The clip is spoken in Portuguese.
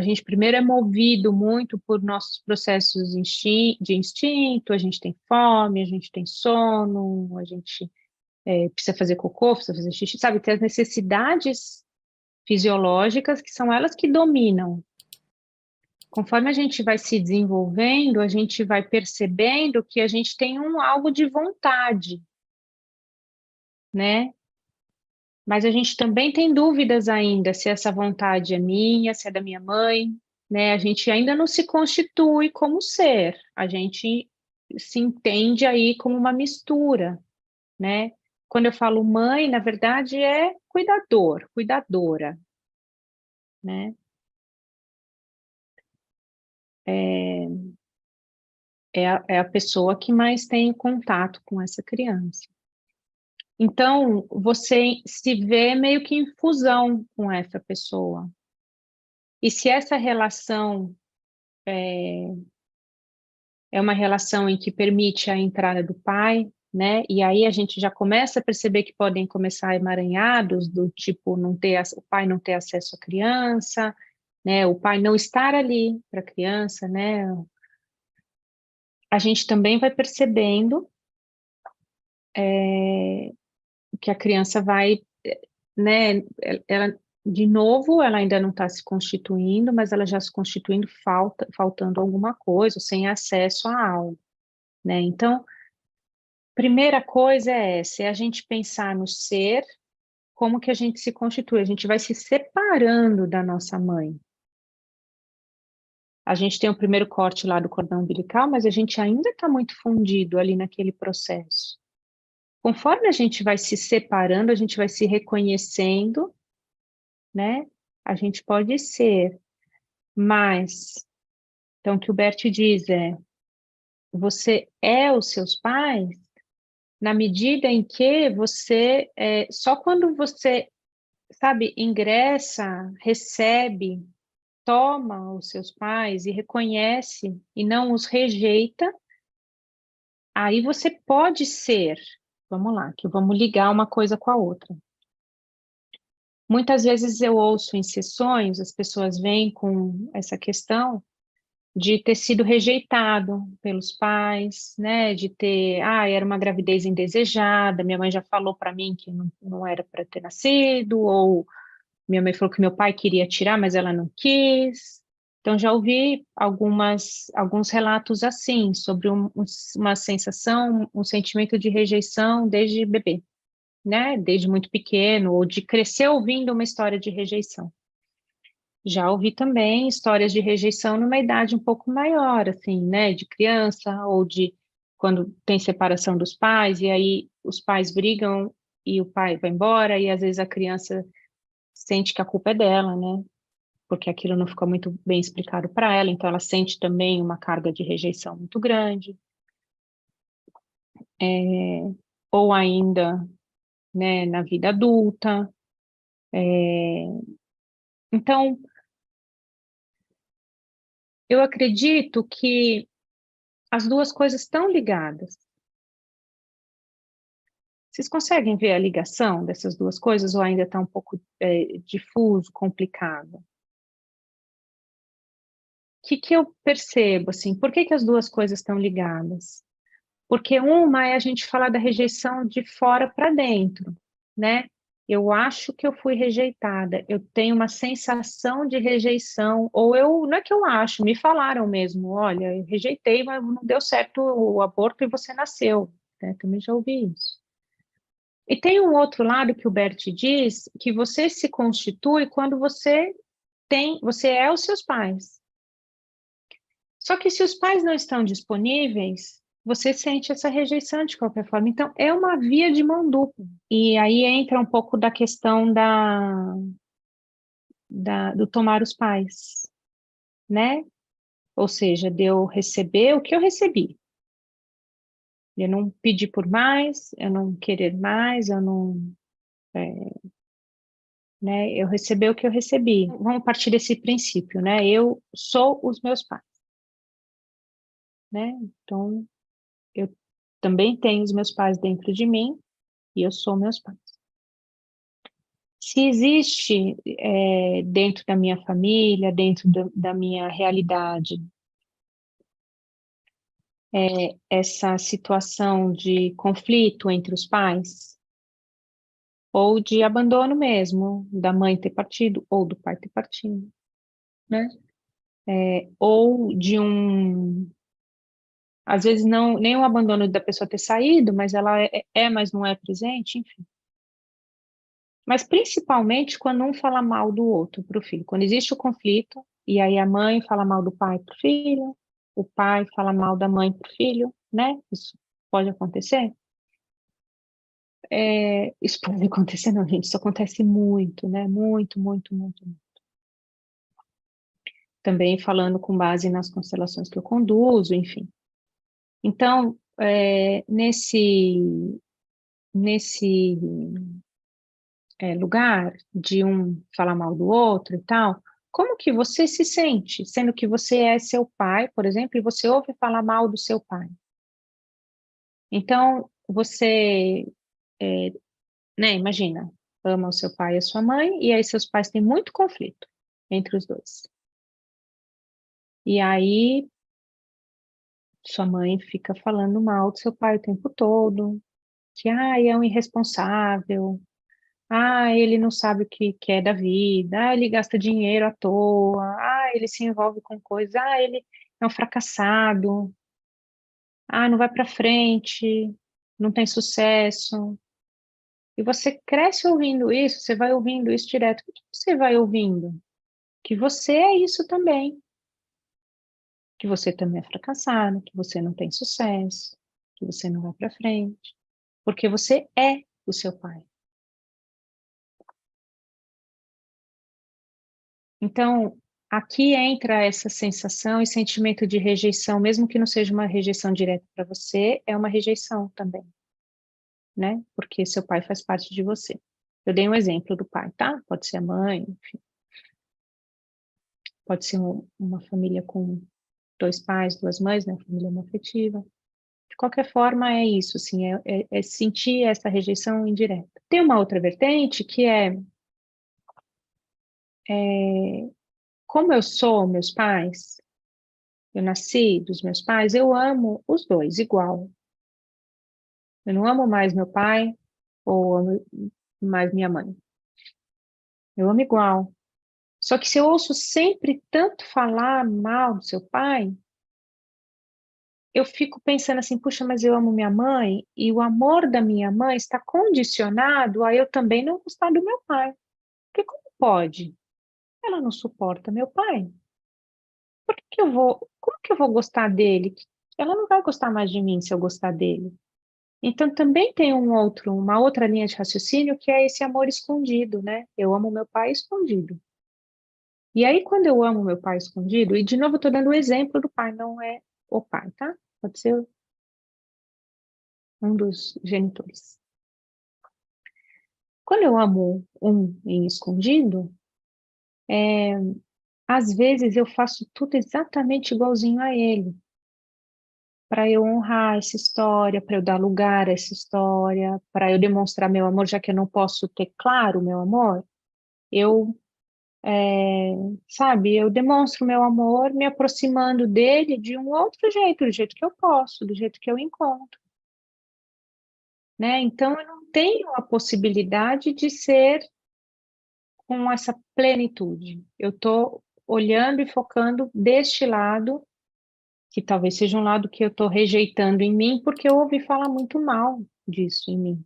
gente primeiro é movido muito por nossos processos de instinto, a gente tem fome, a gente tem sono, a gente precisa fazer cocô, precisa fazer xixi, sabe? Tem as necessidades fisiológicas que são elas que dominam. Conforme a gente vai se desenvolvendo, a gente vai percebendo que a gente tem algo de vontade, né? Mas a gente também tem dúvidas ainda se essa vontade é minha, se é da minha mãe, né? A gente ainda não se constitui como ser, a gente se entende aí como uma mistura, né? Quando eu falo mãe, na verdade é cuidador, cuidadora, né? É a pessoa que mais tem contato com essa criança. Então, você se vê meio que em fusão com essa pessoa. E se essa relação é uma relação em que permite a entrada do pai, né? E aí a gente já começa a perceber que podem começar emaranhados do tipo o pai não ter acesso à criança, né? O pai não estar ali para a criança, né? A gente também vai percebendo que a criança vai, né? Ela de novo, ela ainda não está se constituindo, mas ela já se constituindo faltando alguma coisa, sem acesso a algo, né? Então, primeira coisa é essa, é a gente pensar no ser, como que a gente se constitui, a gente vai se separando da nossa mãe. A gente tem o primeiro corte lá do cordão umbilical, mas a gente ainda está muito fundido ali naquele processo. Conforme a gente vai se separando, a gente vai se reconhecendo, né? A gente pode ser mais. Então, o que o Bert diz é, você é os seus pais na medida em que só quando você, sabe, ingressa, recebe, toma os seus pais e reconhece e não os rejeita, aí você pode ser, vamos lá, que vamos ligar uma coisa com a outra. Muitas vezes eu ouço em sessões, as pessoas vêm com essa questão de ter sido rejeitado pelos pais, né? De ter, era uma gravidez indesejada, minha mãe já falou para mim que não era para ter nascido, ou minha mãe falou que meu pai queria tirar, mas ela não quis. Então, já ouvi alguns relatos assim, sobre uma sensação, um sentimento de rejeição desde bebê, né? Desde muito pequeno, ou de crescer ouvindo uma história de rejeição. Já ouvi também histórias de rejeição numa idade um pouco maior, assim, né, de criança, ou de quando tem separação dos pais, e aí os pais brigam e o pai vai embora, e às vezes a criança sente que a culpa é dela, né, porque aquilo não ficou muito bem explicado para ela, então ela sente também uma carga de rejeição muito grande. Ou ainda, né, na vida adulta. Então, eu acredito que as duas coisas estão ligadas. Vocês conseguem ver a ligação dessas duas coisas ou ainda está um pouco difuso, complicado? O que eu percebo, assim, por que as duas coisas estão ligadas? Porque uma é a gente falar da rejeição de fora para dentro, né? Eu acho que eu fui rejeitada, eu tenho uma sensação de rejeição, não é que eu acho, me falaram mesmo, olha, eu rejeitei, mas não deu certo o aborto e você nasceu, né? Também já ouvi isso. E tem um outro lado que o Bert diz, que você se constitui quando você é os seus pais. Só que se os pais não estão disponíveis, você sente essa rejeição de qualquer forma. Então, é uma via de mão dupla. E aí entra um pouco da questão do tomar os pais, né? Ou seja, de eu receber o que eu recebi. Eu não pedir por mais, eu não querer mais, eu não... né? Eu receber o que eu recebi. Vamos partir desse princípio, né? Eu sou os meus pais, né? Então, eu também tenho os meus pais dentro de mim e eu sou meus pais. Se existe dentro da minha família, dentro da minha realidade, essa situação de conflito entre os pais, ou de abandono mesmo, da mãe ter partido, ou do pai ter partido, né? Ou de às vezes não, nem o abandono da pessoa ter saído, mas ela mas não é presente, enfim. Mas principalmente quando um fala mal do outro para o filho. Quando existe o conflito, e aí a mãe fala mal do pai para o filho, o pai fala mal da mãe para o filho, né? Isso pode acontecer. Isso pode acontecer, não, gente. Isso acontece muito, né? Muito, muito, muito, muito. Também falando com base nas constelações que eu conduzo, enfim. Então, nesse lugar de um falar mal do outro e tal, como que você se sente, sendo que você é seu pai, por exemplo, e você ouve falar mal do seu pai? Então, você, né, imagina, ama o seu pai e a sua mãe, e aí seus pais têm muito conflito entre os dois. E aí, sua mãe fica falando mal do seu pai o tempo todo, que, é um irresponsável, ele não sabe o que quer da vida, ele gasta dinheiro à toa, ele se envolve com coisas, ele é um fracassado, não vai para frente, não tem sucesso. E você cresce ouvindo isso, você vai ouvindo isso direto. O que você vai ouvindo? Que você é isso também, que você também é fracassado, que você não tem sucesso, que você não vai para frente, porque você é o seu pai. Então, aqui entra essa sensação e sentimento de rejeição, mesmo que não seja uma rejeição direta para você, é uma rejeição também, né? Porque seu pai faz parte de você. Eu dei um exemplo do pai, tá? Pode ser a mãe, enfim. Pode ser uma família com 2 pais, 2 mães, né? Família homoafetiva. De qualquer forma, é isso, assim, é sentir essa rejeição indireta. Tem uma outra vertente que como eu sou meus pais, eu nasci dos meus pais, eu amo os dois igual. Eu não amo mais meu pai ou amo mais minha mãe. Eu amo igual. Só que se eu ouço sempre tanto falar mal do seu pai, eu fico pensando assim, puxa, mas eu amo minha mãe e o amor da minha mãe está condicionado a eu também não gostar do meu pai. Porque como pode? Ela não suporta meu pai. Como que eu vou gostar dele? Ela não vai gostar mais de mim se eu gostar dele. Então também tem uma outra linha de raciocínio que é esse amor escondido, né? Eu amo meu pai escondido. E aí quando eu amo meu pai escondido, e de novo eu estou dando o exemplo do pai, não é o pai, tá? Pode ser um dos genitores. Quando eu amo um em escondido, às vezes eu faço tudo exatamente igualzinho a ele, para eu honrar essa história, para eu dar lugar a essa história, para eu demonstrar meu amor, já que eu não posso ter claro o meu amor, eu, sabe, eu demonstro meu amor me aproximando dele de um outro jeito, do jeito que eu posso, do jeito que eu encontro, né? Então eu não tenho a possibilidade de ser com essa plenitude. Eu estou olhando e focando deste lado, que talvez seja um lado que eu estou rejeitando em mim, porque eu ouvi falar muito mal disso em mim.